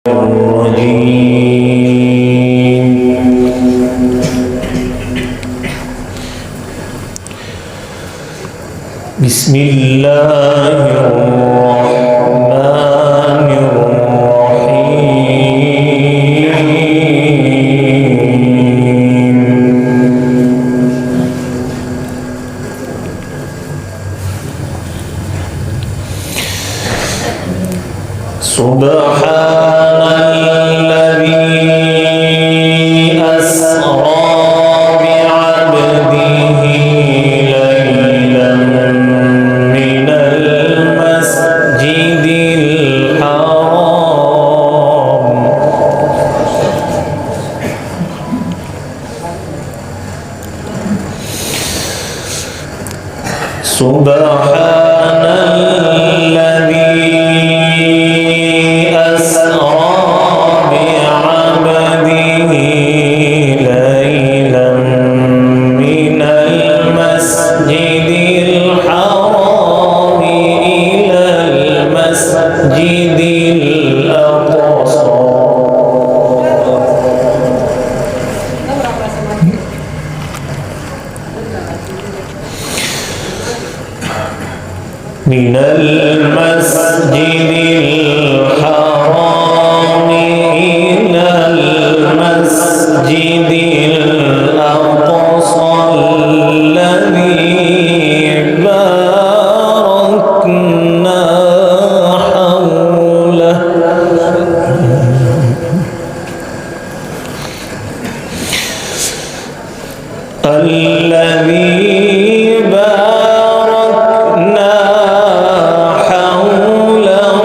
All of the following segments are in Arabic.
بسم الله الرحمن الرحيم سبحان الذي أسرى بعبده ليلا من المسجد الحرام سبحان الذي أسرى بعبده ليلا من المسجد الحرام إلى المسجد الأقصى من المسجد الحرام إلى المسجد الأقصى الذي باركنا حوله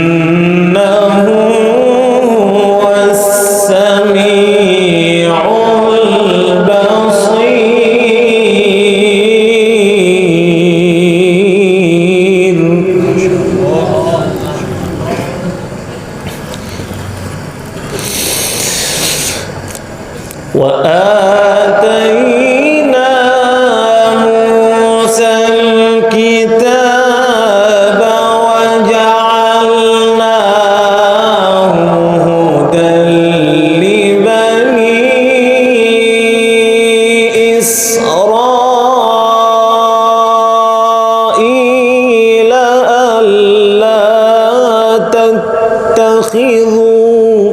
إنه هو السميع البصير وآتينا موسى الكتاب وجعلناه هدى لبني إسرائيل ألا تتخذوا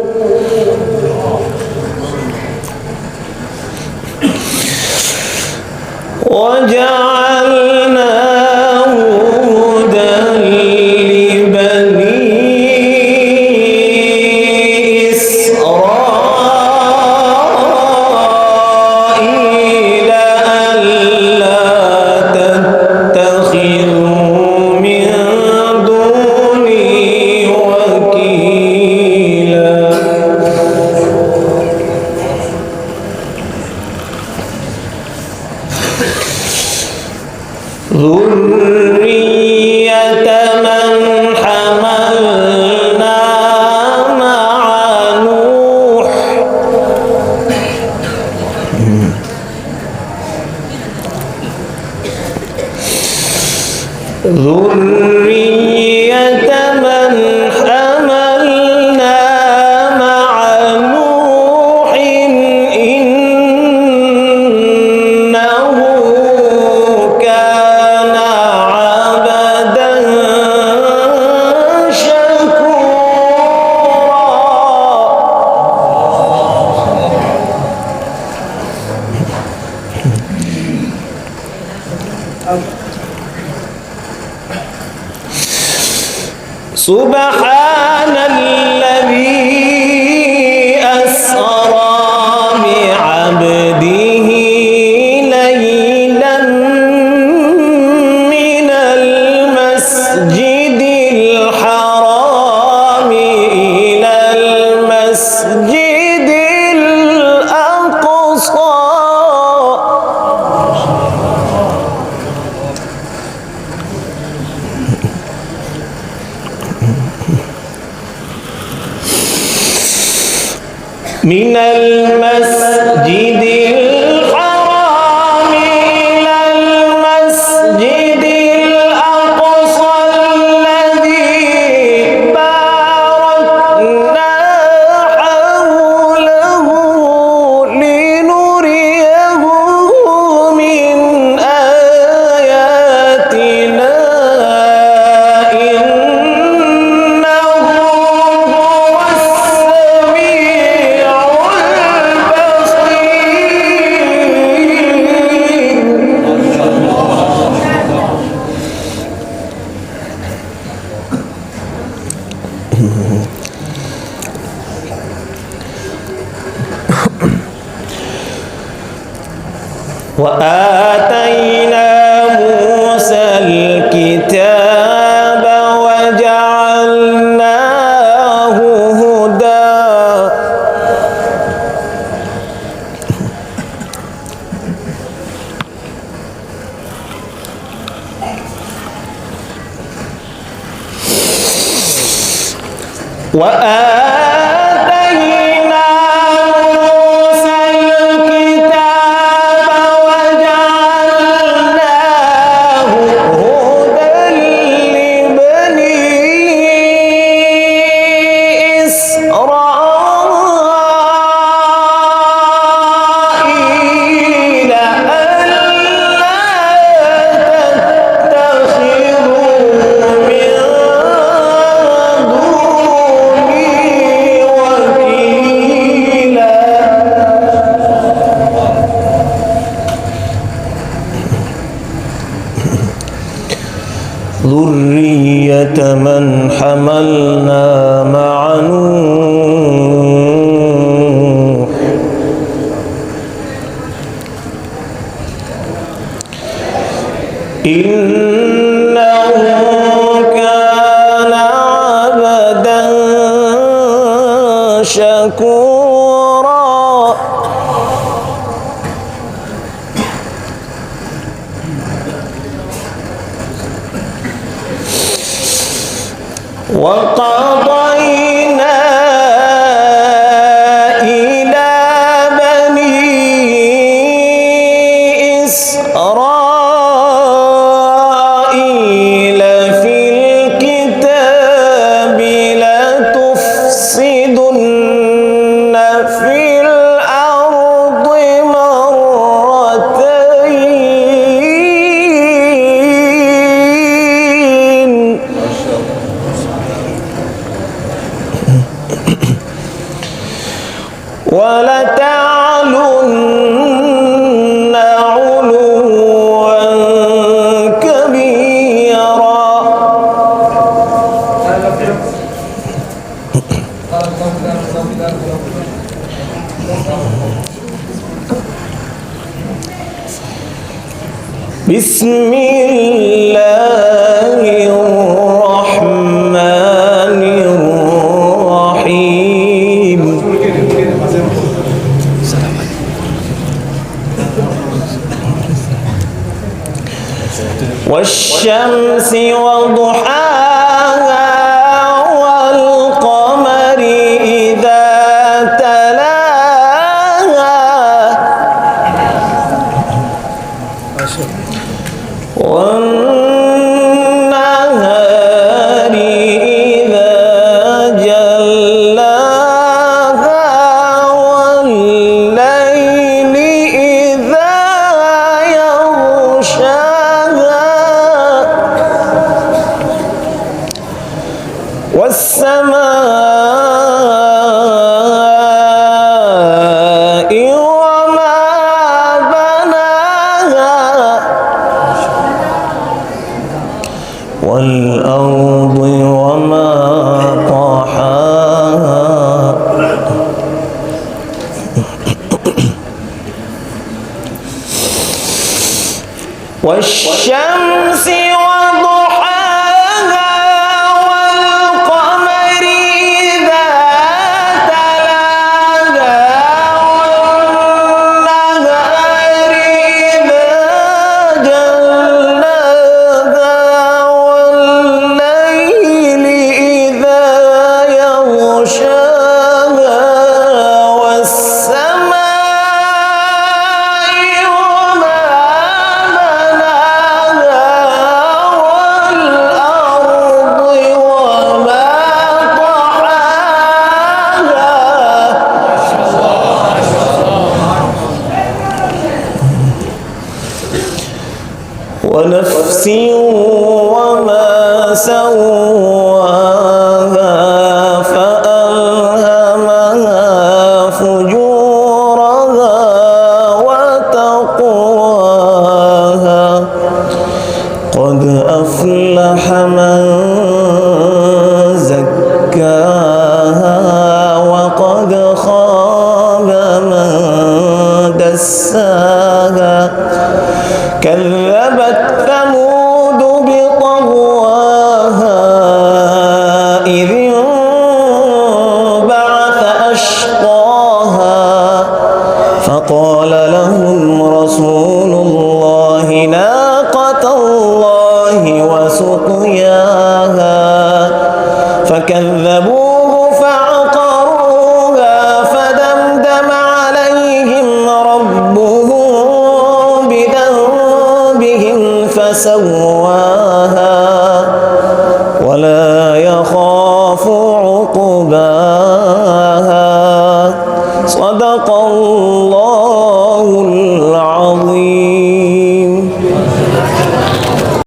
وجعلناه هدى لبني إسرائيل ألا تتخذوا من دوني وكيلا ذرية من حملنا مع نوح ذرية من حملنا مع نوح إنه كان عبدا شكورا سبحان الذي أسرى بعبده ليلا من المسجد الحرام إلى المسجد الأقصى من المسجد الحرام إلى المسجد الأقصى الذي باركنا حوله لنريه من آياتنا إنه هو السميع وآتينا موسى الكتاب وجعلناه هدى وآتينا موسى الكتاب وجعلناه هدى لبني إسرائيل ألا تتخذوا من دوني وكيلا ذرية من حملنا مع نوح إنه كان عبدا شكورا وقضينا إلى بني إسرائيل في الكتاب لتفسدن في الأرض مرتين ولتعلن علوا كبيرا بسم الله الرحمن الرحيم والشمس وضحاها والقمر إذا تلاها والنهار إذا جلاها والليل إذا يغشاها والسماء وما بناها والأرض وما طحاها والشمس وضحاها والقمر إذا سواها فألهمها فجورها وتقواها قد أفلح من زكاها وقد خاب من دساها كذبت ثمود بطغواها إذ انبعث أشقاها فقال لهم رسول الله ناقة الله وسقياها فكذبوه فعقروها فدمدم عليهم ربهم بذنبهم فسواها ولا يخاف عقباها صدق الله